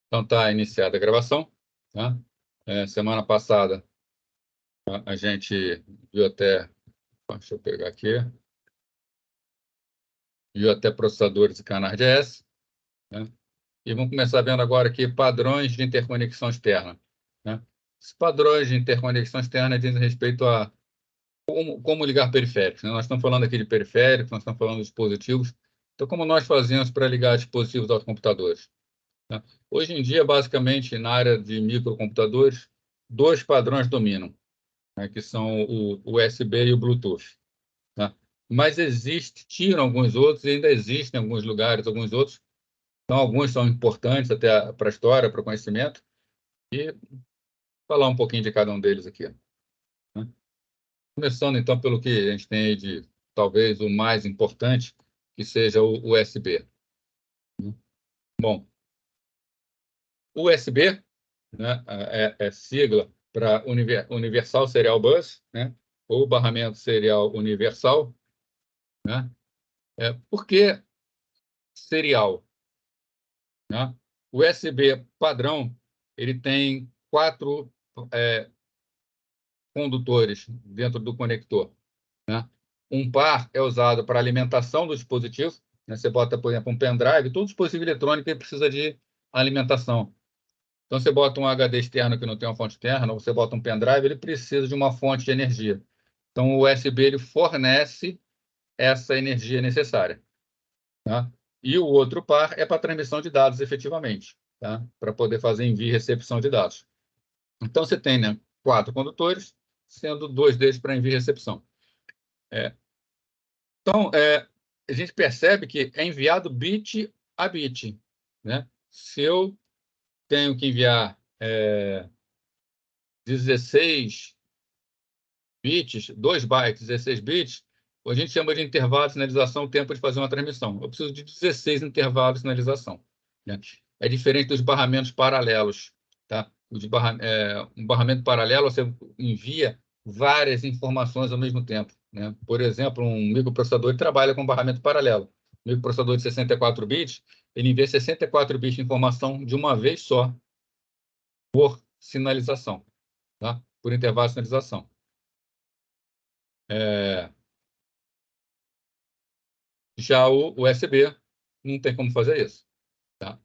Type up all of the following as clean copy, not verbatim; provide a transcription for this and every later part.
Então, está iniciada a gravação. Tá? Semana passada, a gente viu até... Deixa eu pegar aqui. Viu até processadores e canais de ES. Né? E vamos começar vendo agora aqui padrões de interconexão externa. Né? Os padrões de interconexão externa dizem respeito a como ligar periféricos. Né? Nós estamos falando aqui de periféricos, nós estamos falando de dispositivos. Então, como nós fazemos para ligar dispositivos aos computadores? Né? Hoje em dia, basicamente, na área de microcomputadores, dois padrões dominam, né, que são o USB e o Bluetooth. Tá? Mas tiram alguns outros, e ainda existem em alguns lugares, alguns outros. Então, alguns são importantes até para a história, para o conhecimento, e falar um pouquinho de cada um deles aqui. Né? Começando, então, pelo que a gente tem aí de, talvez, o mais importante, que seja o USB. Bom, o USB, né, é sigla para Universal Serial Bus, né, ou barramento serial universal. Né? Por que serial? Né? O USB padrão ele tem 4 condutores dentro do conector. Né? Um par é usado para alimentação do dispositivo. Né? Você bota, por exemplo, um pendrive, todo dispositivo eletrônico precisa de alimentação. Então, você bota um HD externo que não tem uma fonte externa, ou você bota um pendrive, ele precisa de uma fonte de energia. Então, o USB ele fornece essa energia necessária. Tá? E o outro par é para transmissão de dados, efetivamente, tá? Para poder fazer envio e recepção de dados. Então, você tem, né, 4 condutores, sendo 2 deles para envio e recepção. Então, a gente percebe que é enviado bit a bit. Né? Se eu tenho que enviar 16 bits, 2 bytes, 16 bits, a gente chama de intervalo de sinalização, o tempo de fazer uma transmissão. Eu preciso de 16 intervalos de sinalização. Né? É diferente dos barramentos paralelos. Tá? Um barramento paralelo, você envia várias informações ao mesmo tempo. Né? Por exemplo, um microprocessador trabalha com barramento paralelo. Um microprocessador de 64 bits, ele envia 64 bits de informação de uma vez só, por sinalização, tá? Por intervalo de sinalização. Já o USB não tem como fazer isso. Tá?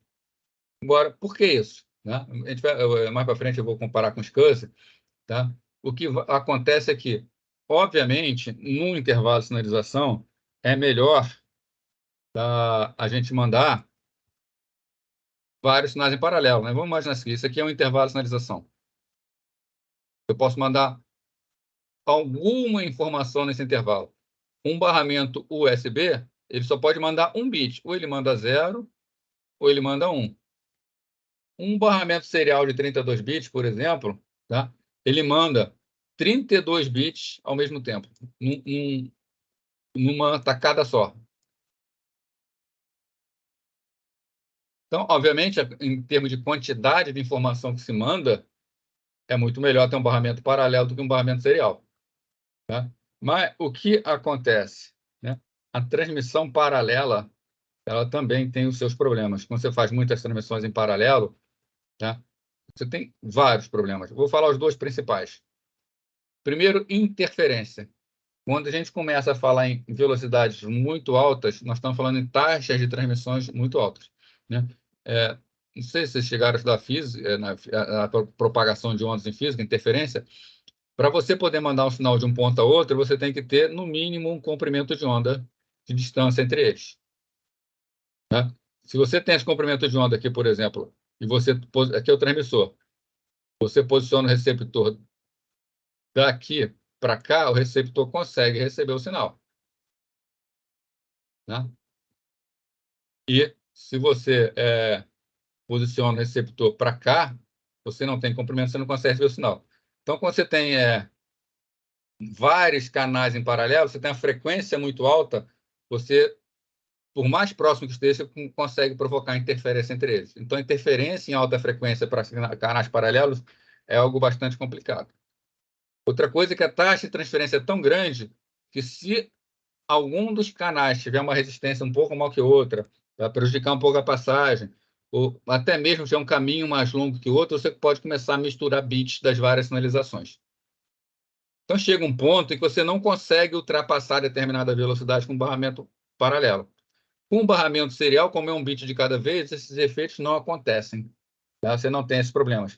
Agora, por que isso? Né? Mais para frente eu vou comparar com o SCSI. Tá? O que acontece é que, obviamente, num intervalo de sinalização, é melhor a gente mandar vários sinais em paralelo. Né? Vamos imaginar assim, isso aqui é um intervalo de sinalização. Eu posso mandar alguma informação nesse intervalo. Um barramento USB, ele só pode mandar um bit. Ou ele manda 0, ou ele manda 1. Um barramento serial de 32 bits, por exemplo, tá? Ele manda 32 bits ao mesmo tempo, numa tacada só. Então, obviamente, em termos de quantidade de informação que se manda, é muito melhor ter um barramento paralelo do que um barramento serial. Tá? Mas o que acontece? Né? A transmissão paralela, ela também tem os seus problemas. Quando você faz muitas transmissões em paralelo, tá? Você tem vários problemas. Vou falar os 2 principais. Primeiro, interferência. Quando a gente começa a falar em velocidades muito altas, nós estamos falando em taxas de transmissões muito altas. Né? Não sei se vocês chegaram a estudar física, a propagação de ondas em física, interferência. Para você poder mandar um sinal de um ponto a outro, você tem que ter, no mínimo, um comprimento de onda de distância entre eles. Né? Se você tem esse comprimento de onda aqui, por exemplo, e aqui é o transmissor, você posiciona o receptor daqui para cá, o receptor consegue receber o sinal. Né? E se você posiciona o receptor para cá, você não tem comprimento, você não consegue receber o sinal. Então, quando você tem vários canais em paralelo, você tem a frequência muito alta, você, por mais próximo que esteja, você consegue provocar interferência entre eles. Então, interferência em alta frequência para canais paralelos é algo bastante complicado. Outra coisa é que a taxa de transferência é tão grande que, se algum dos canais tiver uma resistência um pouco maior que outra, vai prejudicar um pouco a passagem, ou até mesmo se é um caminho mais longo que o outro, você pode começar a misturar bits das várias sinalizações. Então, chega um ponto em que você não consegue ultrapassar determinada velocidade com barramento paralelo. Com o barramento serial, como é um bit de cada vez, esses efeitos não acontecem. Tá? Você não tem esses problemas.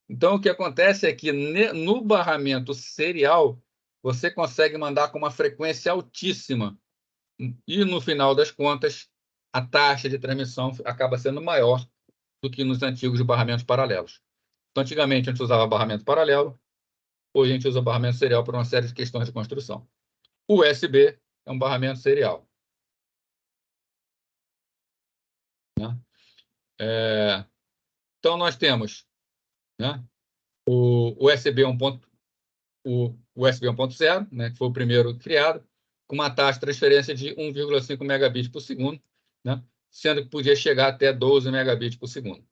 Então, o que acontece é que no barramento serial, você consegue mandar com uma frequência altíssima. E, no final das contas, a taxa de transmissão acaba sendo maior do que nos antigos barramentos paralelos. Então, antigamente, a gente usava barramento paralelo, hoje a gente usa barramento serial por uma série de questões de construção. O USB é um barramento serial. Né? Então, nós temos, né, o USB 1.0, né, que foi o primeiro criado, com uma taxa de transferência de 1,5 megabits por segundo, né, sendo que podia chegar até 12 megabits por segundo.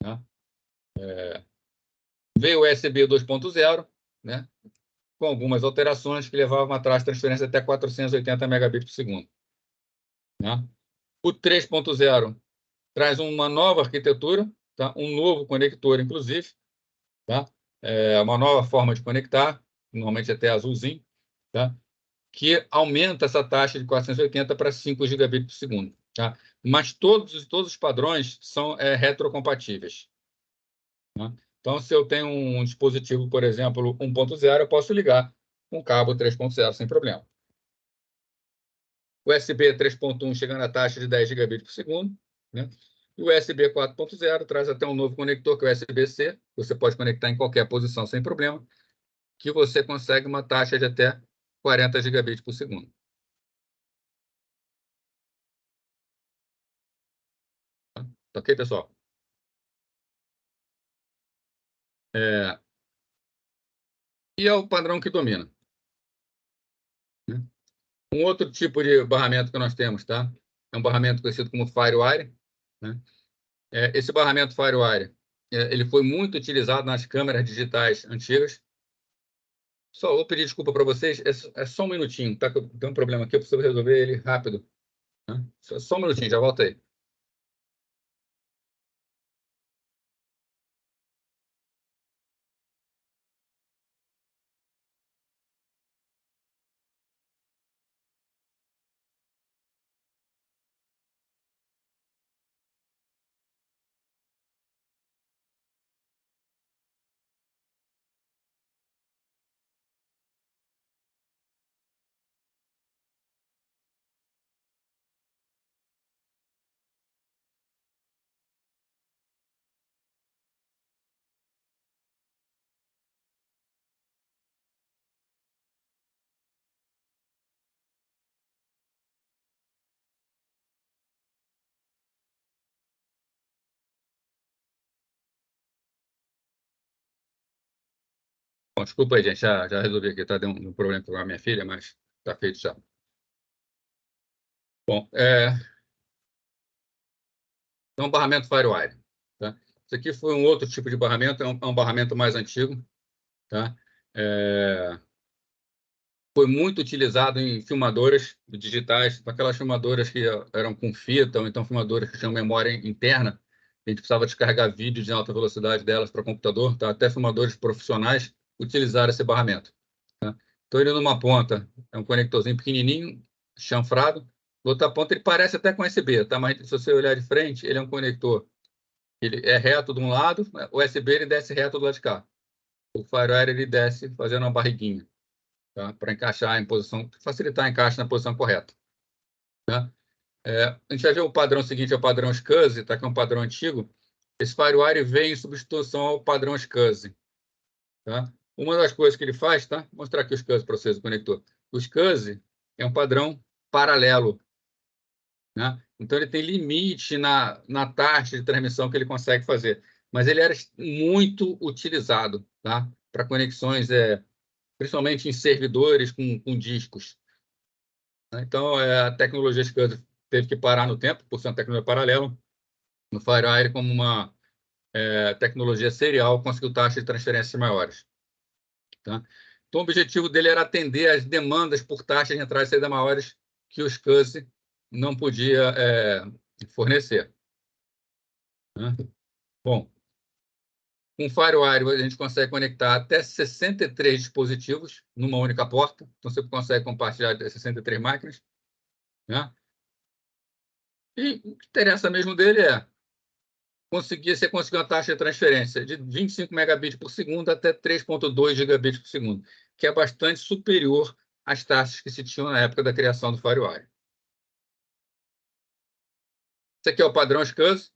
Né? Veio o USB 2.0, né, com algumas alterações que levavam uma taxa de transferência até 480 megabits por segundo. Né? O 3.0 traz uma nova arquitetura, tá? Um novo conector, inclusive, tá? Uma nova forma de conectar, normalmente até azulzinho, tá? Que aumenta essa taxa de 480 para 5 gigabits por segundo. Tá? Mas todos os padrões são retrocompatíveis. Né? Então, se eu tenho um dispositivo, por exemplo, 1.0, eu posso ligar com cabo 3.0 sem problema. USB 3.1 chegando à taxa de 10 gigabits por segundo. Né? E o USB 4.0 traz até um novo conector, que é o USB-C. Você pode conectar em qualquer posição sem problema, que você consegue uma taxa de até 40 gigabits por segundo. Tá ok, pessoal? E é o padrão que domina. Né? Um outro tipo de barramento que nós temos, tá? É um barramento conhecido como FireWire. Né? Esse barramento FireWire, ele foi muito utilizado nas câmeras digitais antigas. Só vou pedir desculpa para vocês, é só um minutinho, tá? Tem um problema aqui, eu preciso resolver ele rápido. Né? Só um minutinho, já volto aí. Bom, desculpa aí, gente, já resolvi aqui, tá? Deu um problema com a minha filha, mas tá feito já. Bom, então, barramento FireWire. Tá? Isso aqui foi um outro tipo de barramento, é um barramento mais antigo. Tá? Foi muito utilizado em filmadoras digitais, aquelas filmadoras que eram com fita, ou então filmadoras que tinham memória interna. A gente precisava descarregar vídeos em alta velocidade delas para computador. Tá? Até filmadores profissionais utilizaram esse barramento. Tá? Então, ele numa ponta é um conectorzinho pequenininho, chanfrado. Outra ponta ele parece até com USB, tá? Mas se você olhar de frente, ele é um conector. Ele é reto de um lado, o USB ele desce reto do lado de cá. O FireWire ele desce fazendo uma barriguinha, tá? Para encaixar em posição, facilitar o encaixe na posição correta. Tá? A gente vai ver o padrão seguinte, é o padrão SCSI, tá? Que é um padrão antigo. Esse FireWire vem em substituição ao padrão SCSI. Tá? Uma das coisas que ele faz, tá? Vou mostrar aqui o SCSI para vocês, o conector. O SCSI é um padrão paralelo. Né? Então, ele tem limite na taxa de transmissão que ele consegue fazer. Mas ele era muito utilizado, tá? Para conexões, principalmente em servidores com discos. Né? Então, a tecnologia SCSI teve que parar no tempo, por ser uma tecnologia paralela. No FireWire, como uma tecnologia serial, conseguiu taxas de transferência maiores. Tá? Então, o objetivo dele era atender às demandas por taxas de entrada e saída maiores que o SCSI não podia fornecer. né? Bom, com FireWire a gente consegue conectar até 63 dispositivos numa única porta. Então, você consegue compartilhar 63 máquinas, né? E o que interessa mesmo dele é você conseguir uma taxa de transferência de 25 megabits por segundo até 3,2 gigabits por segundo, que é bastante superior às taxas que se tinham na época da criação do FireWire. Esse aqui é o padrão SCSI,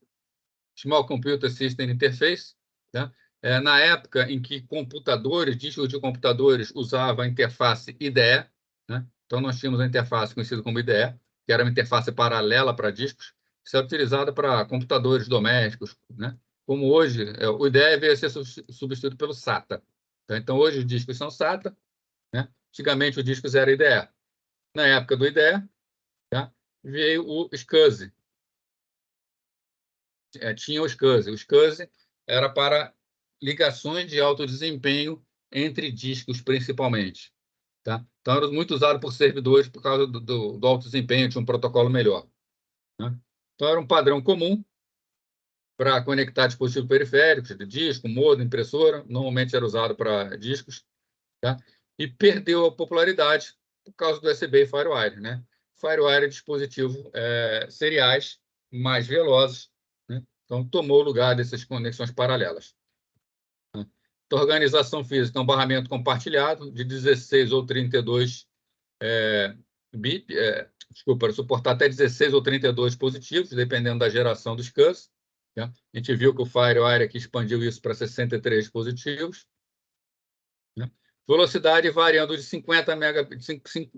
Small Computer System Interface, né? Na época em que discos de computadores usavam a interface IDE, né? Então, nós tínhamos a interface conhecida como IDE, que era uma interface paralela para discos, que era utilizada para computadores domésticos, né? Como hoje, o IDE veio a ser substituído pelo SATA. Tá? Então, hoje os discos são SATA, né? Antigamente os discos eram IDE. Na época do IDE, tá? Veio o SCSI. Tinha o SCSI. O SCSI era para ligações de alto desempenho entre discos, principalmente. Tá? Então, era muito usado por servidores por causa do alto desempenho, tinha um protocolo melhor. Né? Então, era um padrão comum para conectar dispositivos periféricos, de disco, modem, impressora, normalmente era usado para discos, tá? E perdeu a popularidade por causa do USB e FireWire. Né? FireWire é dispositivo seriais mais velozes, né? Então, tomou o lugar dessas conexões paralelas. Né? Então, organização física é um barramento compartilhado de 16 ou 32 bits, desculpa, suportar até 16 ou 32 dispositivos, dependendo da geração dos SCSI. Né? A gente viu que o FireWire aqui expandiu isso para 63 dispositivos. Né? Velocidade variando de 50 megabits,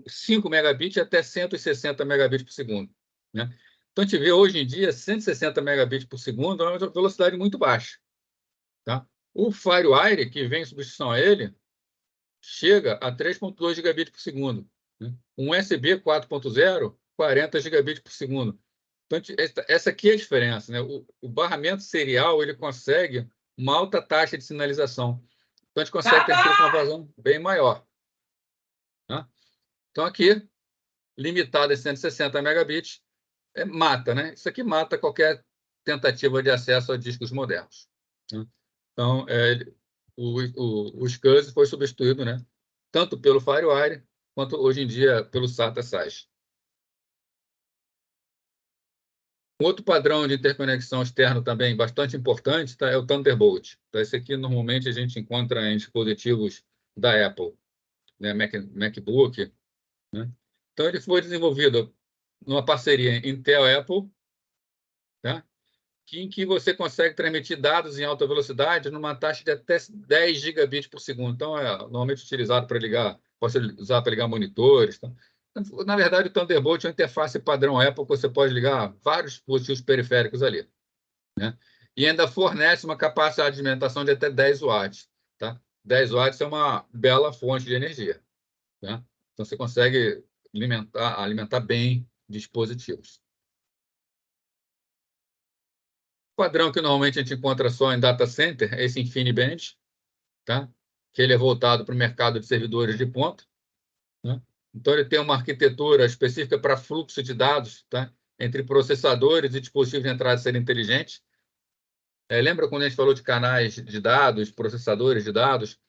5 megabits até 160 megabits por segundo. Né? Então, a gente vê hoje em dia 160 megabits por segundo é uma velocidade muito baixa. Tá? O FireWire, que vem em substituição a ele, chega a 3,2 gigabits por segundo. Né? Um USB 4.0, 40 gigabits por segundo. Então, essa aqui é a diferença. Né? O barramento serial ele consegue uma alta taxa de sinalização. Então, a gente consegue ter uma vazão bem maior. Né? Então, aqui, limitado a 160 megabits, mata. Né? Isso aqui mata qualquer tentativa de acesso a discos modernos. Né? Então, o SCSI foi substituído, né? Tanto pelo FireWire, quanto hoje em dia pelo SATA SAS. Outro padrão de interconexão externo também bastante importante, tá, é o Thunderbolt. Então, esse aqui normalmente a gente encontra em dispositivos da Apple, né, MacBook. Né? Então, ele foi desenvolvido numa parceria Intel-Apple, tá? Em que você consegue transmitir dados em alta velocidade numa taxa de até 10 gigabits por segundo. Então, é normalmente utilizado para ligar, pode usar para ligar monitores. Tá? Na verdade, o Thunderbolt é uma interface padrão Apple que você pode ligar vários dispositivos periféricos ali. Né? E ainda fornece uma capacidade de alimentação de até 10 watts. Tá? 10 watts é uma bela fonte de energia. Tá? Então, você consegue alimentar bem dispositivos. O padrão que normalmente a gente encontra só em data center é esse InfiniBand, tá? Que ele é voltado para o mercado de servidores de ponta. Né? Então, ele tem uma arquitetura específica para fluxo de dados, tá? Entre processadores e dispositivos de entrada de série inteligente. Lembra quando a gente falou de canais de dados, processadores de dados,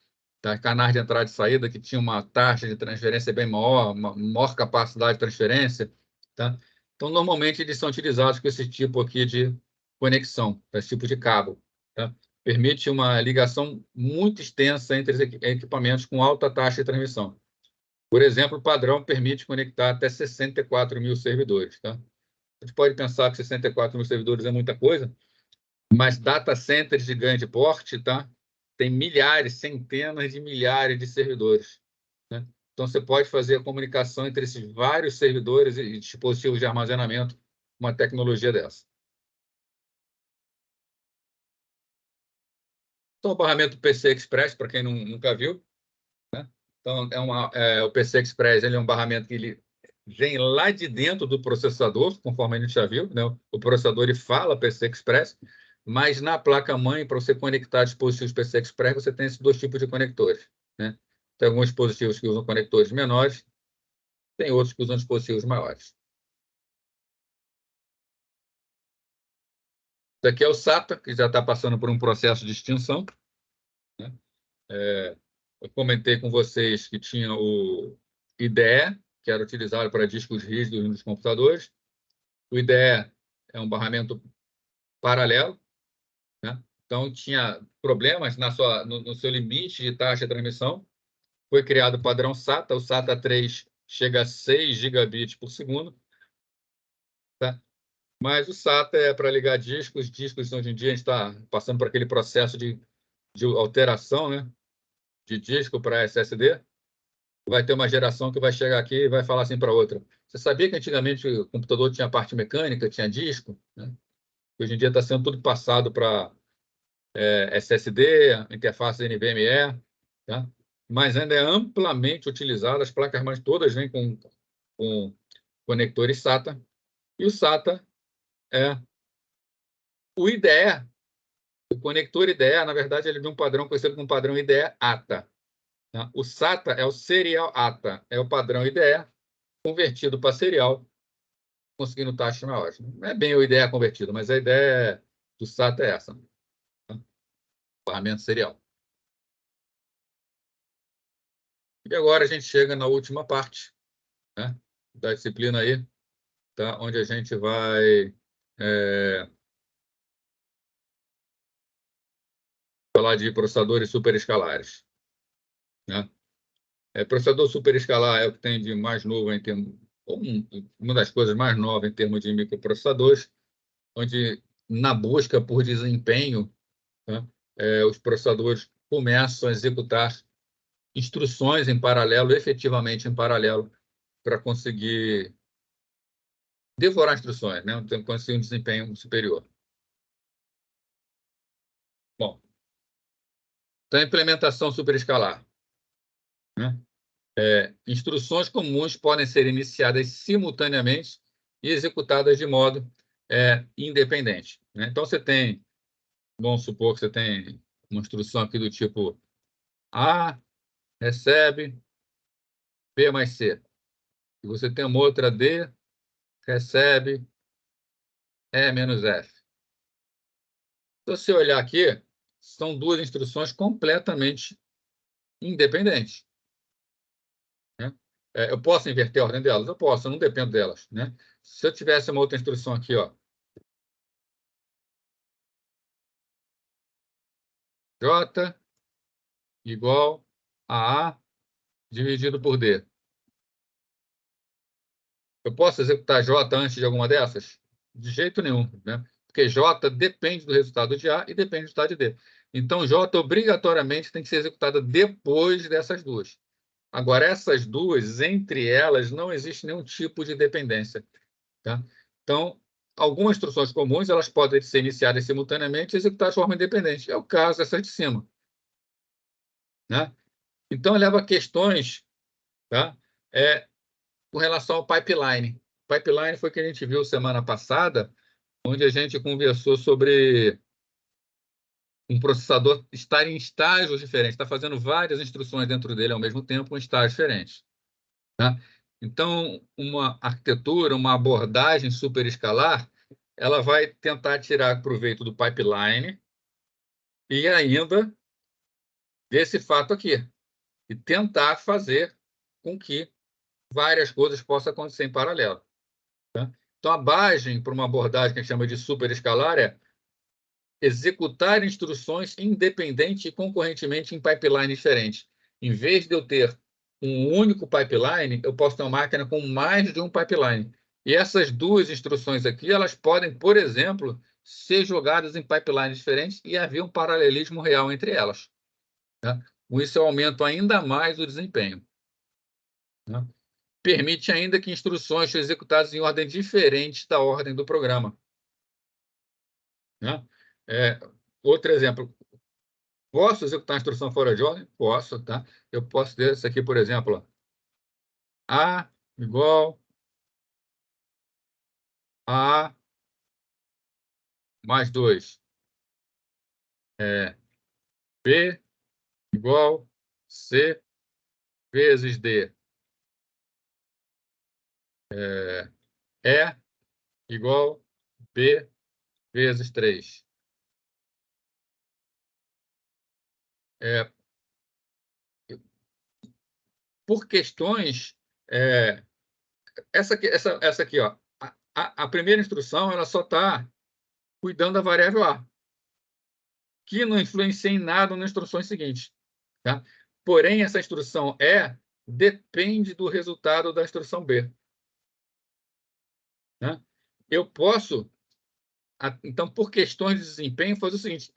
tá? Canais de entrada e saída que tinha uma taxa de transferência bem maior, uma maior capacidade de transferência. Tá? Então, normalmente, eles são utilizados com esse tipo aqui de conexão, esse tipo de cabo. Tá? Permite uma ligação muito extensa entre equipamentos com alta taxa de transmissão. Por exemplo, o padrão permite conectar até 64 mil servidores. Tá? A gente pode pensar que 64 mil servidores é muita coisa, mas data centers de grande porte, tá? Tem milhares, centenas de milhares de servidores. Né? Então, você pode fazer a comunicação entre esses vários servidores e dispositivos de armazenamento com uma tecnologia dessa. Então, o barramento PC Express, para quem nunca viu, né? Então, o PC Express ele é um barramento que ele vem lá de dentro do processador, conforme a gente já viu. Né? O processador ele fala PC Express, mas na placa-mãe, para você conectar dispositivos PC Express, você tem esses dois tipos de conectores. Né? Tem alguns dispositivos que usam conectores menores, tem outros que usam dispositivos maiores. Daqui é o SATA, que já está passando por um processo de extinção, né? Eu comentei com vocês que tinha o IDE, que era utilizado para discos rígidos nos computadores. O IDE é um barramento paralelo, né? Então, tinha problemas no seu limite de taxa de transmissão. Foi criado o padrão SATA. O SATA 3 chega a 6 gigabits por segundo. Tá? Mas o SATA é para ligar discos. Discos, hoje em dia, a gente está passando por aquele processo de alteração, né? De disco para SSD. Vai ter uma geração que vai chegar aqui e vai falar assim para outra. Você sabia que antigamente o computador tinha parte mecânica, tinha disco, né? Hoje em dia está sendo tudo passado para SSD, interface NVMe, tá? Mas ainda é amplamente utilizado. As placas-mães todas vêm com conectores SATA. E o SATA é o IDE. O conector IDE, na verdade, ele é de um padrão conhecido como padrão IDE-ATA. Tá? O SATA é o Serial ATA, é o padrão IDE convertido para serial, conseguindo taxas maiores. Não é bem o IDE convertido, mas a ideia do SATA é essa, tá? Barramento serial. E agora a gente chega na última parte, né, da disciplina aí, tá, onde a gente vai falar de processadores superescalares, né? Processador superescalar é o que tem de mais novo em termos, uma das coisas mais novas em termos de microprocessadores, onde na busca por desempenho, né, os processadores começam a executar instruções em paralelo, efetivamente em paralelo, para conseguir devorar instruções, né? Então, conseguir um desempenho superior. Bom, então, implementação superescalar, né? Instruções comuns podem ser iniciadas simultaneamente e executadas de modo independente, né? Então, vamos supor que você tem uma instrução aqui do tipo A recebe B mais C. E você tem uma outra D recebe E menos F. Se você olhar aqui, são duas instruções completamente independentes, né? Eu posso inverter a ordem delas? Eu posso, eu não dependo delas, né? Se eu tivesse uma outra instrução aqui, ó, J igual a A dividido por D. Eu posso executar J antes de alguma dessas? De jeito nenhum, né? Porque J depende do resultado de A e depende do resultado de D. Então, J obrigatoriamente tem que ser executada depois dessas duas. Agora, essas duas, entre elas, não existe nenhum tipo de dependência, tá? Então, algumas instruções comuns elas podem ser iniciadas simultaneamente e executadas de forma independente. É o caso dessas de cima, né? Então, leva a questões, tá? Com relação ao pipeline. Pipeline foi o que a gente viu semana passada, onde a gente conversou sobre um processador estar em estágios diferentes, está fazendo várias instruções dentro dele ao mesmo tempo, em estágios diferentes, tá? Então, uma arquitetura, uma abordagem superescalar, ela vai tentar tirar proveito do pipeline e ainda desse fato aqui, e tentar fazer com que várias coisas possam acontecer em paralelo, tá? Então, a base para uma abordagem que a gente chama de superescalar é executar instruções independente e concorrentemente em pipelines diferentes. Em vez de eu ter um único pipeline, eu posso ter uma máquina com mais de um pipeline. E essas duas instruções aqui, elas podem, por exemplo, ser jogadas em pipelines diferentes e haver um paralelismo real entre elas, né? Com isso, eu aumento ainda mais o desempenho, né? Permite ainda que instruções sejam executadas em ordem diferente da ordem do programa, né? É, outro exemplo, posso executar a instrução fora de ordem? Posso, tá? Eu posso ter isso aqui, por exemplo, ó. A igual a A mais 2. B igual C vezes D. É, E igual B vezes 3. Por questões... essa aqui, ó, a primeira instrução ela só está cuidando da variável A, que não influencia em nada nas instruções seguintes. Tá? Porém, essa instrução E depende do resultado da instrução B. Né? Eu posso, então, por questões de desempenho, fazer o seguinte: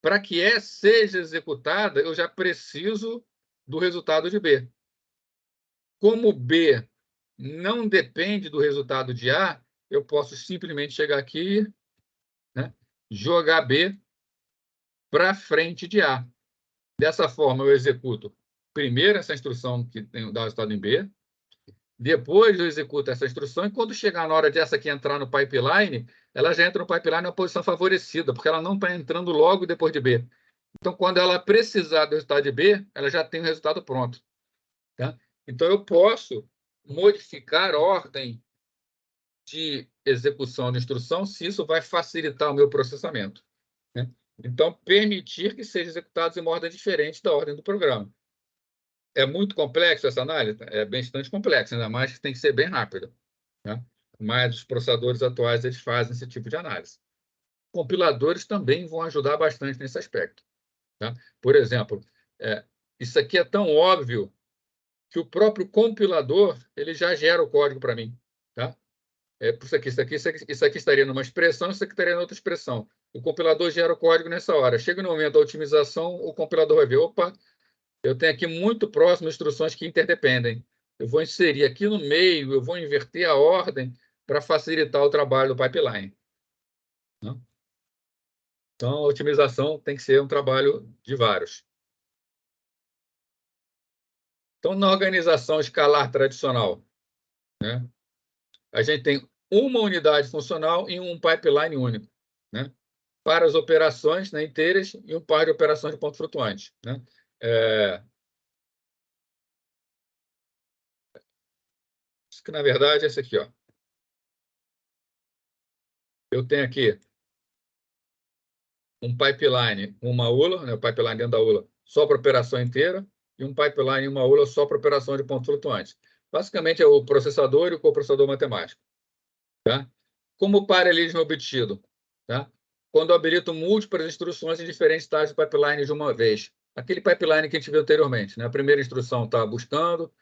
para que E seja executada, eu já preciso do resultado de B. Como B não depende do resultado de A, eu posso simplesmente chegar aqui, né, jogar B para frente de A. Dessa forma, eu executo primeiro essa instrução que dá o resultado em B, depois eu executo essa instrução, e quando chegar na hora dessa aqui entrar no pipeline, ela já entra no pipeline na posição favorecida, porque ela não está entrando logo depois de B. Então, quando ela precisar do resultado de B, ela já tem o resultado pronto. Tá? Então, eu posso modificar a ordem de execução de instrução se isso vai facilitar o meu processamento. Né? Então, permitir que sejam executados em uma ordem diferente da ordem do programa. É muito complexo essa análise? É bastante complexo, ainda mais que tem que ser bem rápido. Né? Mas os processadores atuais eles fazem esse tipo de análise. Compiladores também vão ajudar bastante nesse aspecto. Tá? Por exemplo, isso aqui é tão óbvio que o próprio compilador ele já gera o código para mim. Tá? Isso aqui estaria numa expressão, isso aqui estaria em outra expressão. O compilador gera o código nessa hora. Chega no momento da otimização, o compilador vai ver, opa, eu tenho aqui muito próximo instruções que interdependem. Eu vou inserir aqui no meio, eu vou inverter a ordem para facilitar o trabalho do pipeline. Né? Então, a otimização tem que ser um trabalho de vários. Então, na organização escalar tradicional, né, a gente tem uma unidade funcional e um pipeline único, né, para as operações, né, inteiras e um par de operações de ponto flutuante. Né? Isso que, na verdade, é esse aqui. Ó. Eu tenho aqui um pipeline, uma ULA, né, o pipeline dentro da ULA, só para operação inteira, e um pipeline, uma ULA, só para operação de pontos flutuantes. Basicamente, é o processador e o coprocessador matemático. Tá? Como paralelismo obtido? Tá? Quando eu habilito múltiplas instruções em diferentes estágios do pipeline de uma vez. Aquele pipeline que a gente viu anteriormente. Né? A primeira instrução está buscando,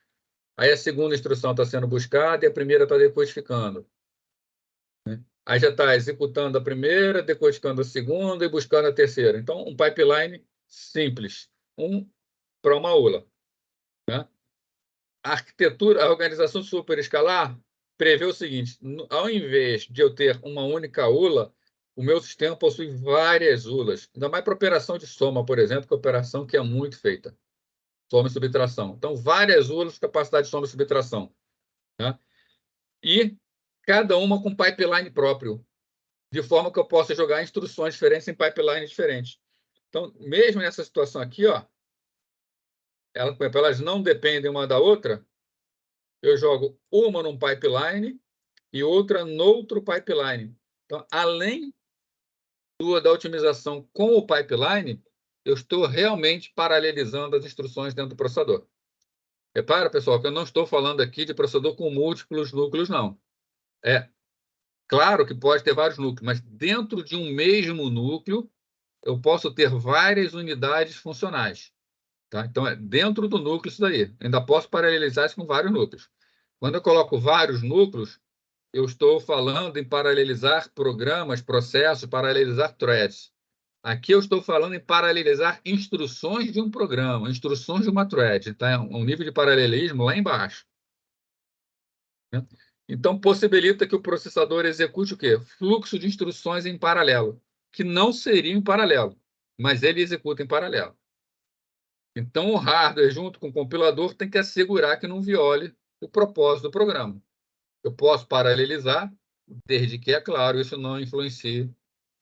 aí a segunda instrução está sendo buscada e a primeira está decodificando. Né? Aí já está executando a primeira, decodificando a segunda e buscando a terceira. Então, um pipeline simples, um para uma aula. Né? A arquitetura, a organização superescalar prevê o seguinte: ao invés de eu ter uma única ULA, o meu sistema possui várias ULAs, ainda mais para operação de soma, por exemplo, que é operação que é muito feita, soma e subtração. Então, várias ULAs, capacidade de soma e subtração. Né? E cada uma com pipeline próprio, de forma que eu possa jogar instruções diferentes em pipelines diferentes. Então, mesmo nessa situação aqui, ó, elas não dependem uma da outra, eu jogo uma num pipeline e outra no outro pipeline. Então, além da otimização com o pipeline, eu estou realmente paralelizando as instruções dentro do processador. Repara, pessoal, que eu não estou falando aqui de processador com múltiplos núcleos, não. É claro que pode ter vários núcleos, mas dentro de um mesmo núcleo, eu posso ter várias unidades funcionais. Tá? Então, é dentro do núcleo isso daí. Ainda posso paralelizar isso com vários núcleos. Quando eu coloco vários núcleos, eu estou falando em paralelizar programas, processos, paralelizar threads. Aqui eu estou falando em paralelizar instruções de um programa, instruções de uma thread. Tá? Um nível de paralelismo lá embaixo. Né? Então, possibilita que o processador execute o quê? Fluxo de instruções em paralelo, que não seriam em paralelo, mas ele executa em paralelo. Então, o hardware, junto com o compilador, tem que assegurar que não viole o propósito do programa. Eu posso paralelizar, desde que, é claro, isso não influencie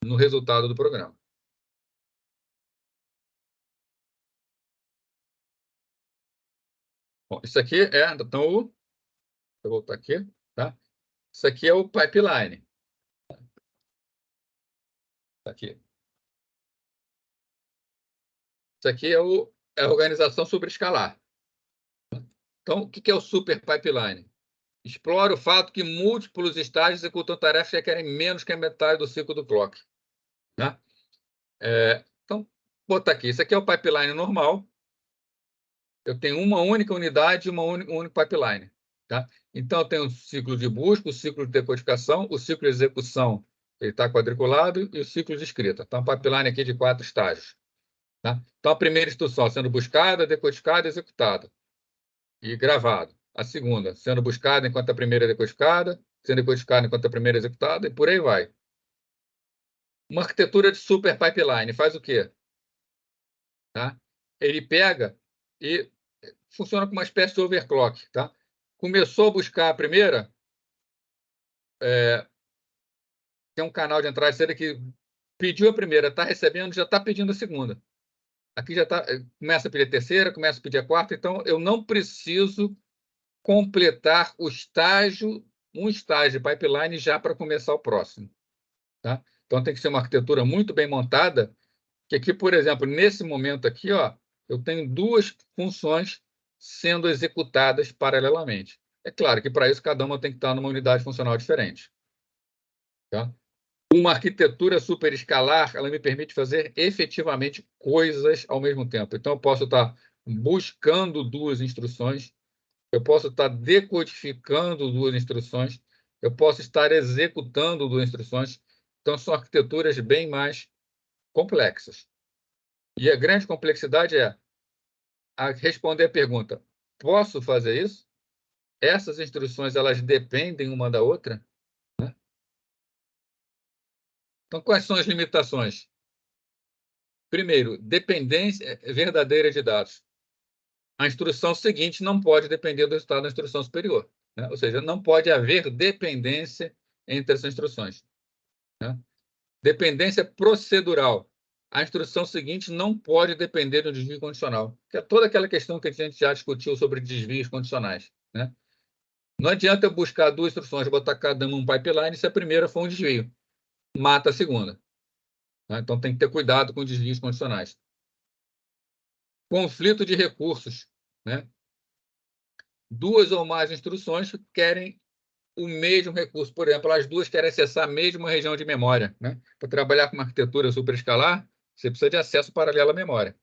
no resultado do programa. Bom, isso aqui é, então, deixa eu voltar aqui, tá? Isso aqui é o pipeline. Aqui. Isso aqui é a organização superescalar. Então, o que é o super pipeline? Explora o fato que múltiplos estágios executam tarefas que requerem menos que a metade do ciclo do clock. Tá? Então, vou botar aqui. Isso aqui é o pipeline normal. Eu tenho uma única unidade e um único pipeline. Tá? Então, eu tenho o ciclo de busca, o ciclo de decodificação, o ciclo de execução, ele está quadriculado, e o ciclo de escrita. Então, um pipeline aqui de 4 estágios. Tá? Então, a primeira instrução sendo buscada, decodificada, executada e gravado. A segunda sendo buscada enquanto a primeira é decodificada, sendo decodificada enquanto a primeira é executada, e por aí vai. Uma arquitetura de super pipeline faz o quê? Tá? Ele pega e funciona como uma espécie de overclock. Tá? Começou a buscar a primeira, tem um canal de entrada de saída que pediu a primeira, está recebendo, já está pedindo a segunda. Aqui já tá, começa a pedir a terceira, começa a pedir a quarta, então eu não preciso completar um estágio de pipeline já para começar o próximo. Tá? Então tem que ser uma arquitetura muito bem montada, que aqui, por exemplo, nesse momento aqui, ó, eu tenho 2 funções sendo executadas paralelamente. É claro que para isso cada uma tem que estar numa unidade funcional diferente. Tá? Uma arquitetura superescalar, ela me permite fazer efetivamente coisas ao mesmo tempo. Então, eu posso estar buscando 2 instruções, eu posso estar decodificando 2 instruções, eu posso estar executando 2 instruções. Então, são arquiteturas bem mais complexas. E a grande complexidade é responder a pergunta: posso fazer isso? Essas instruções, elas dependem uma da outra? Né? Então, quais são as limitações? Primeiro, dependência verdadeira de dados. A instrução seguinte não pode depender do resultado da instrução superior. Né? Ou seja, não pode haver dependência entre essas instruções. Né? Dependência procedural. A instrução seguinte não pode depender do desvio condicional, que é toda aquela questão que a gente já discutiu sobre desvios condicionais. Né? Não adianta eu buscar 2 instruções, botar cada uma um pipeline, se a primeira for um desvio. Mata a segunda. Tá? Então, tem que ter cuidado com desvios condicionais. Conflito de recursos. Né? 2 ou mais instruções querem o mesmo recurso. Por exemplo, as 2 querem acessar a mesma região de memória. Né? Para trabalhar com uma arquitetura superescalar, você precisa de acesso paralelo à memória.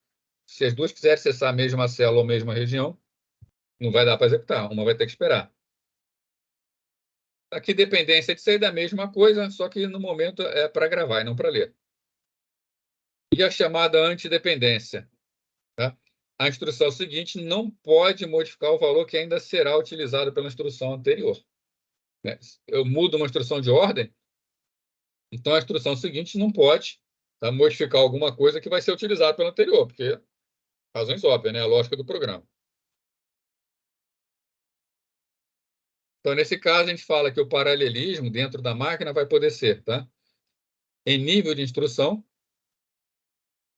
Se as 2 quiserem acessar a mesma célula ou a mesma região, não vai dar para executar. Uma vai ter que esperar. Aqui, dependência de ser da mesma coisa, só que no momento é para gravar e não para ler. E a chamada antidependência. Tá? A instrução seguinte não pode modificar o valor que ainda será utilizado pela instrução anterior. Né? Eu mudo uma instrução de ordem, então a instrução seguinte não pode modificar alguma coisa que vai ser utilizada pela anterior, porque razões óbvias, né? A lógica do programa. Então, nesse caso, a gente fala que o paralelismo dentro da máquina vai poder ser em nível de instrução.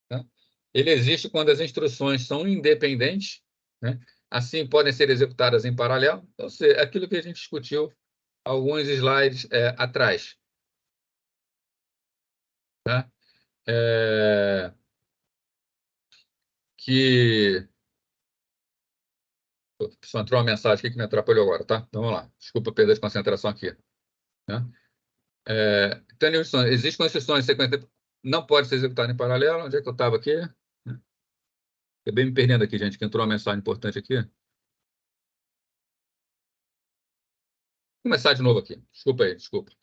Tá? Ele existe quando as instruções são independentes, né? Assim podem ser executadas em paralelo. Ou seja, aquilo que a gente discutiu alguns slides atrás. Tá? Que só entrou uma mensagem aqui que me atrapalhou agora, tá? Então vamos lá. Desculpa a perda de concentração aqui. Né? Então, existe construções de sequência, não pode ser executada em paralelo. Onde é que eu estava aqui? Acabei me perdendo aqui, gente, que entrou uma mensagem importante aqui. Vou começar de novo aqui. Desculpa aí, desculpa.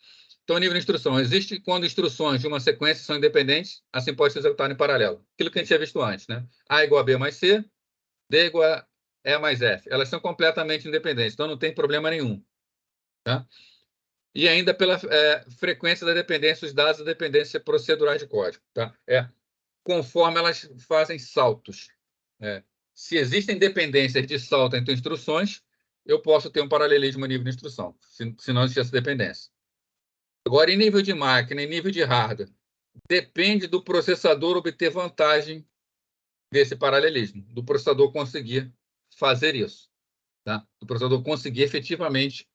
Então, nível de instrução. Existe quando instruções de uma sequência são independentes, assim pode ser executado em paralelo. Aquilo que a gente tinha visto antes, né? A igual a B mais C, D igual a E mais F. Elas são completamente independentes, então não tem problema nenhum. Tá? E ainda pela frequência da dependência, os dados da dependência procedurais de código. Tá? Conforme elas fazem saltos. Se existem dependências de salto entre instruções, eu posso ter um paralelismo a nível de instrução, se não existisse dependência. Agora, em nível de máquina, em nível de hardware, depende do processador obter vantagem desse paralelismo, do processador conseguir fazer isso. Tá? Do processador conseguir efetivamente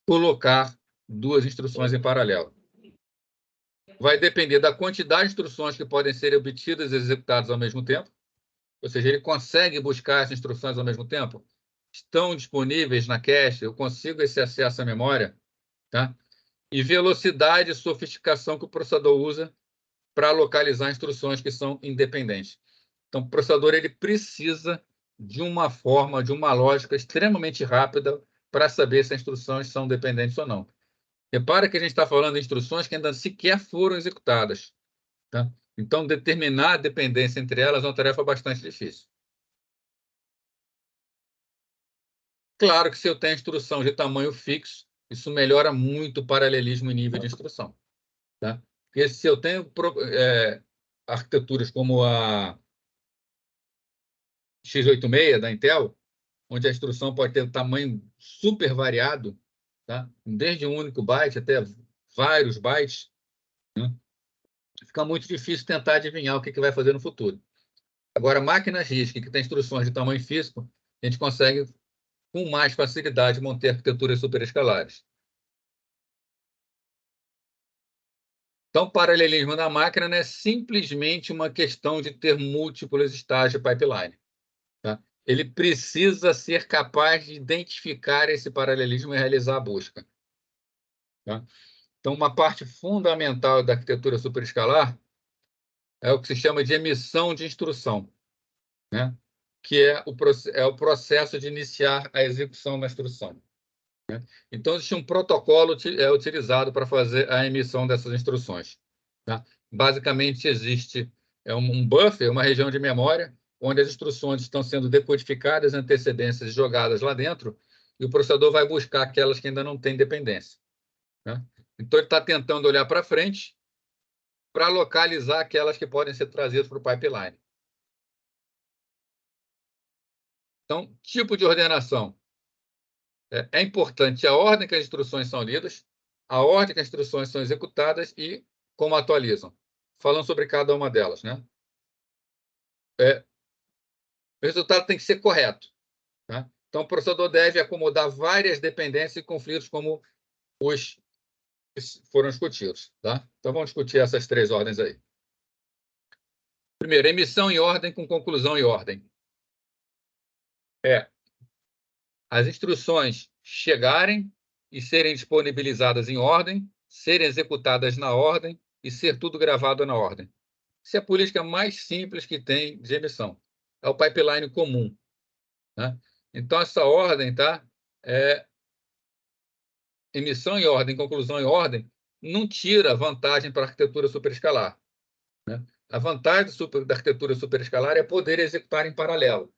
colocar 2 instruções em paralelo. vai depender da quantidade de instruções que podem ser obtidas e executadas ao mesmo tempo, ou seja, ele consegue buscar essas instruções ao mesmo tempo? Estão disponíveis na cache? Eu consigo esse acesso à memória? Tá? E velocidade e sofisticação que o processador usa para localizar instruções que são independentes. Então, o processador ele precisa de uma forma, de uma lógica extremamente rápida para saber se as instruções são dependentes ou não. Repara que a gente está falando de instruções que ainda sequer foram executadas. Tá? Então, determinar a dependência entre elas é uma tarefa bastante difícil. Claro que se eu tenho instrução de tamanho fixo, isso melhora muito o paralelismo e nível de instrução. Tá? Porque se eu tenho arquiteturas como a x86 da Intel, onde a instrução pode ter um tamanho super variado, tá? Desde um único byte até vários bytes, né? Fica muito difícil tentar adivinhar o que vai fazer no futuro. Agora, máquinas RISC, que tem instruções de tamanho físico, a gente consegue, com mais facilidade, manter arquiteturas superescalares. Então, o paralelismo da máquina não é simplesmente uma questão de ter múltiplos estágios de pipeline. Tá? Ele precisa ser capaz de identificar esse paralelismo e realizar a busca. Tá? Então, uma parte fundamental da arquitetura superescalar é o que se chama de emissão de instrução, né? Que é o processo de iniciar a execução da instrução. Né? Então, existe um protocolo utilizado para fazer a emissão dessas instruções. Tá? Basicamente, existe um buffer, uma região de memória, onde as instruções estão sendo decodificadas, antecedências e jogadas lá dentro, e o processador vai buscar aquelas que ainda não têm dependência. Né? Então, ele está tentando olhar para frente para localizar aquelas que podem ser trazidas para o pipeline. Então, tipo de ordenação. É importante a ordem que as instruções são lidas, a ordem que as instruções são executadas e como atualizam. Falando sobre cada uma delas, né? O resultado tem que ser correto. Tá? Então, o processador deve acomodar várias dependências e conflitos como os que foram discutidos. Tá? Então, vamos discutir essas três ordens aí. Primeiro, emissão em ordem com conclusão em ordem. As instruções chegarem e serem disponibilizadas em ordem, serem executadas na ordem e ser tudo gravado na ordem. Essa é a política mais simples que tem de emissão. É o pipeline comum. Né? Então, essa ordem, tá? Emissão em ordem, conclusão em ordem, não tira vantagem para a arquitetura superescalar. Né? A vantagem da arquitetura superescalar é poder executar em paralelo.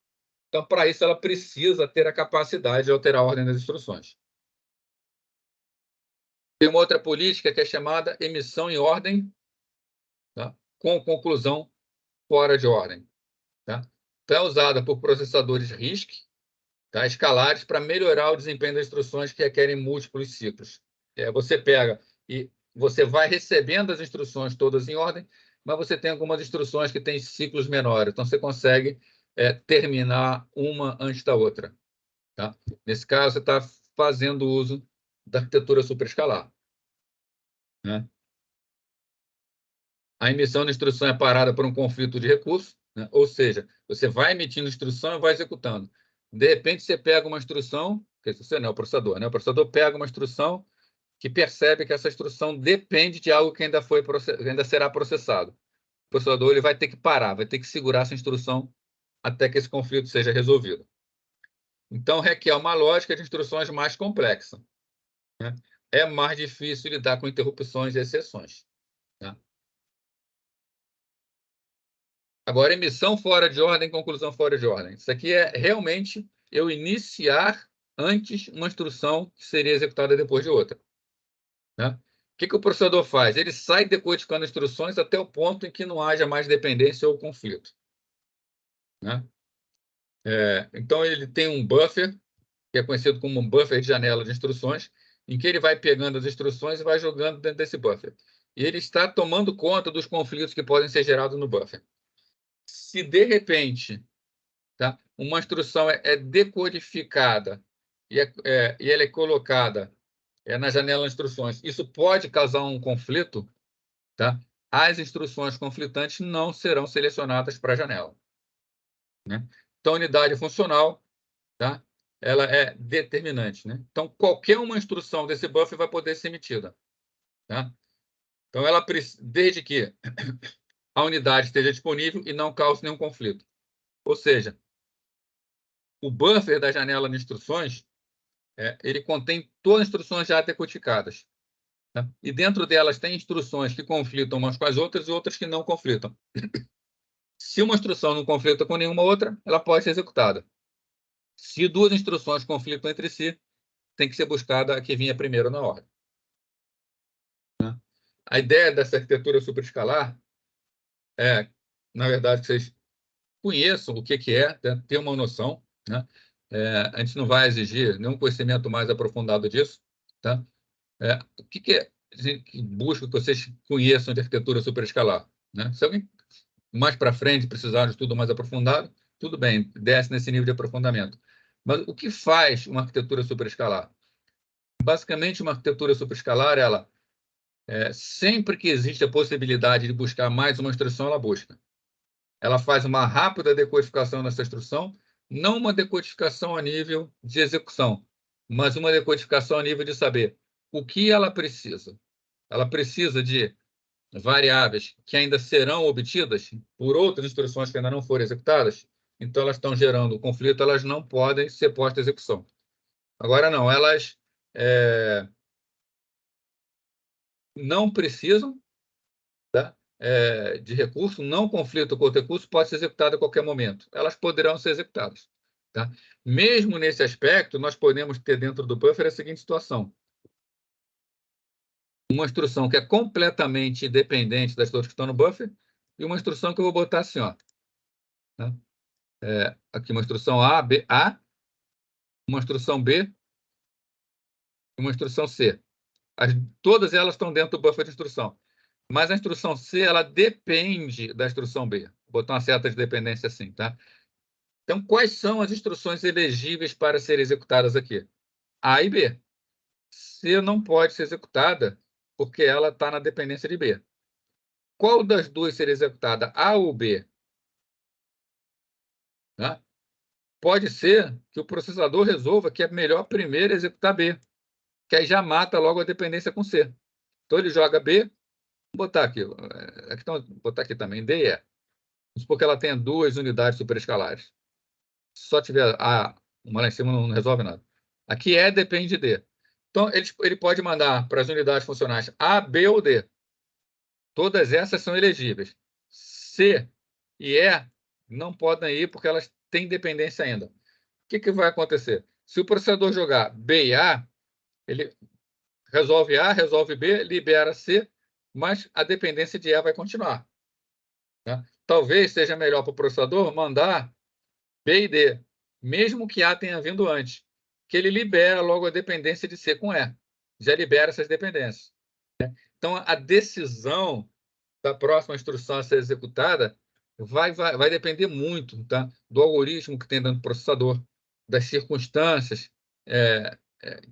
Então, para isso, ela precisa ter a capacidade de alterar a ordem das instruções. Tem uma outra política que é chamada emissão em ordem, tá? Com conclusão fora de ordem. Tá? Então, é usada por processadores RISC, tá? Escalares, para melhorar o desempenho das instruções que requerem múltiplos ciclos. Você pega e você vai recebendo as instruções todas em ordem, mas você tem algumas instruções que têm ciclos menores. Então, você consegue terminar uma antes da outra. Tá? Nesse caso, você está fazendo uso da arquitetura superescalar. Né? A emissão de instrução é parada por um conflito de recurso, né? Ou seja, você vai emitindo instrução e vai executando. De repente, você pega uma instrução, que você não é o processador, né? O processador pega uma instrução que percebe que essa instrução depende de algo que ainda será processado. O processador ele vai ter que parar, vai ter que segurar essa instrução até que esse conflito seja resolvido. Então, requer uma lógica de instruções mais complexa. Né? É mais difícil lidar com interrupções e exceções. Tá? Agora, emissão fora de ordem, conclusão fora de ordem. Isso aqui é realmente eu iniciar antes uma instrução que seria executada depois de outra. Né? O que o processador faz? Ele sai decodificando instruções até o ponto em que não haja mais dependência ou conflito. Né? Então, ele tem um buffer, que é conhecido como um buffer de janela de instruções, em que ele vai pegando as instruções e vai jogando dentro desse buffer. E ele está tomando conta dos conflitos que podem ser gerados no buffer. Se, de repente, tá, uma instrução é decodificada e ela é colocada na janela de instruções, isso pode causar um conflito, tá? As instruções conflitantes não serão selecionadas para a janela, né? Então, a unidade funcional, tá? Ela é determinante, né? Então, qualquer uma instrução desse buffer vai poder ser emitida, tá? Então, ela desde que a unidade esteja disponível e não cause nenhum conflito. Ou seja, o buffer da janela de instruções, ele contém todas as instruções já decodificadas, tá? E dentro delas tem instruções que conflitam umas com as outras e outras que não conflitam. Se uma instrução não conflita com nenhuma outra, ela pode ser executada. Se duas instruções conflitam entre si, tem que ser buscada a que vinha primeiro na ordem. A ideia dessa arquitetura superescalar é, na verdade, que vocês conheçam o que é, ter uma noção, né? A gente não vai exigir nenhum conhecimento mais aprofundado disso, tá? O que é a gente busca que vocês conheçam de arquitetura superescalar, né? Se alguém mais para frente precisar de estudo mais aprofundado, tudo bem, desce nesse nível de aprofundamento. Mas o que faz uma arquitetura superescalar? Basicamente, uma arquitetura superescalar, ela sempre que existe a possibilidade de buscar mais uma instrução, ela busca. Ela faz uma rápida decodificação dessa instrução, não uma decodificação a nível de execução, mas uma decodificação a nível de saber o que ela precisa. Ela precisa de variáveis que ainda serão obtidas por outras instruções que ainda não foram executadas, então elas estão gerando conflito, elas não podem ser postas à execução. Agora, não, elas não precisam, tá? De recurso, não conflito com o recurso, pode ser executado a qualquer momento. Elas poderão ser executadas, tá? Mesmo nesse aspecto, nós podemos ter dentro do buffer a seguinte situação: uma instrução que é completamente independente das outras que estão no buffer e uma instrução que eu vou botar assim, ó, tá? Aqui uma instrução A, B, A, uma instrução B e uma instrução C. Todas elas estão dentro do buffer de instrução. Mas a instrução C, ela depende da instrução B. Vou botar uma seta de dependência assim, tá? Então, quais são as instruções elegíveis para serem executadas aqui? A e B. C não pode ser executada porque ela está na dependência de B. Qual das duas seria executada, A ou B? Tá? Pode ser que o processador resolva que é melhor primeiro executar B, que aí já mata logo a dependência com C. Então, ele joga B, vou botar aqui, vou botar aqui também, D e E. Isso porque ela tem duas unidades superescalares. Se só tiver A, uma lá em cima não resolve nada. Aqui E depende de D. Então, ele pode mandar para as unidades funcionais A, B ou D. Todas essas são elegíveis. C e E não podem ir porque elas têm dependência ainda. O que vai acontecer? Se o processador jogar B e A, ele resolve A, resolve B, libera C, mas a dependência de E vai continuar, tá? Talvez seja melhor para o processador mandar B e D, mesmo que A tenha vindo antes, que ele libera logo a dependência de C com E. Já libera essas dependências. Então, a decisão da próxima instrução a ser executada vai depender muito, tá? Do algoritmo que tem dentro do processador, das circunstâncias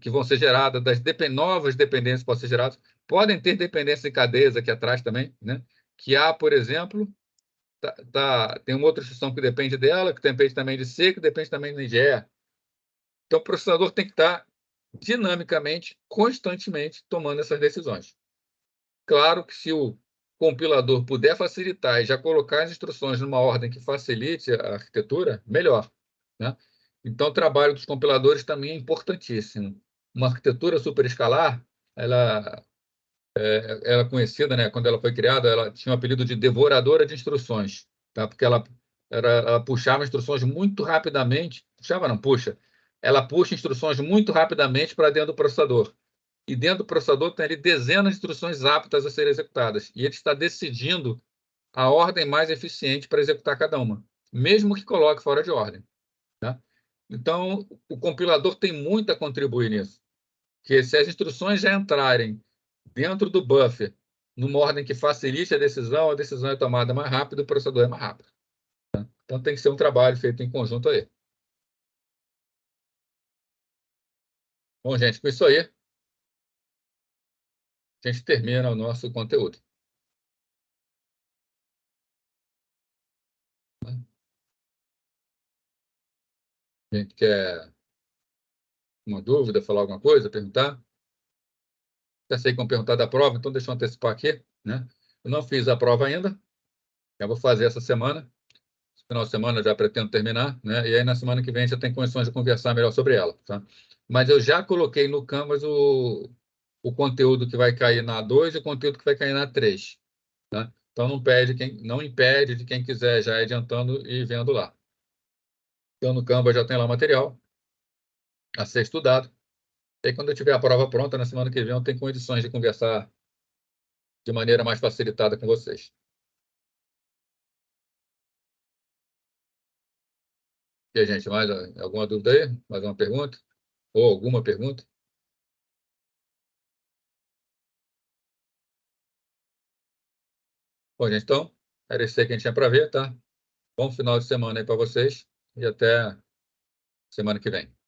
que vão ser geradas, das novas dependências que podem ser geradas. Podem ter dependências em cadeias aqui atrás também, né? Que A, por exemplo, tem uma outra instrução que depende dela, que depende também de C, que depende também de E. Então, o processador tem que estar dinamicamente, constantemente, tomando essas decisões. Claro que se o compilador puder facilitar e já colocar as instruções numa ordem que facilite a arquitetura, melhor, né? Então, o trabalho dos compiladores também é importantíssimo. Uma arquitetura superescalar, ela é conhecida, né? Quando ela foi criada, ela tinha o apelido de devoradora de instruções, tá? Porque ela puxava instruções muito rapidamente. Puxava, não, puxa. Ela puxa instruções muito rapidamente para dentro do processador. E dentro do processador tem ali dezenas de instruções aptas a serem executadas. E ele está decidindo a ordem mais eficiente para executar cada uma, mesmo que coloque fora de ordem, tá? Então, o compilador tem muito a contribuir nisso. Que se as instruções já entrarem dentro do buffer, numa ordem que facilite a decisão é tomada mais rápido, o processador é mais rápido. Então, tem que ser um trabalho feito em conjunto aí. Bom, gente, com isso aí, a gente termina o nosso conteúdo. Gente quer uma dúvida, falar alguma coisa, perguntar? Já sei que vão perguntar da prova, então deixa eu antecipar aqui, né? Eu não fiz a prova ainda, já vou fazer essa semana. Esse final de semana eu já pretendo terminar, né? E aí na semana que vem já tem condições de conversar melhor sobre ela, tá? Mas eu já coloquei no Canvas o conteúdo que vai cair na 2 e o conteúdo que vai cair na 3, tá? Então não impede de quem quiser já ir adiantando e vendo lá. Então no Canvas já tem lá o material a ser estudado. E aí, quando eu tiver a prova pronta, na semana que vem, eu tenho condições de conversar de maneira mais facilitada com vocês. E aí, gente, mais alguma dúvida aí? Mais uma pergunta? Ou alguma pergunta? Bom, gente, então, era isso aí que a gente tinha para ver, tá? Bom final de semana aí para vocês e até semana que vem.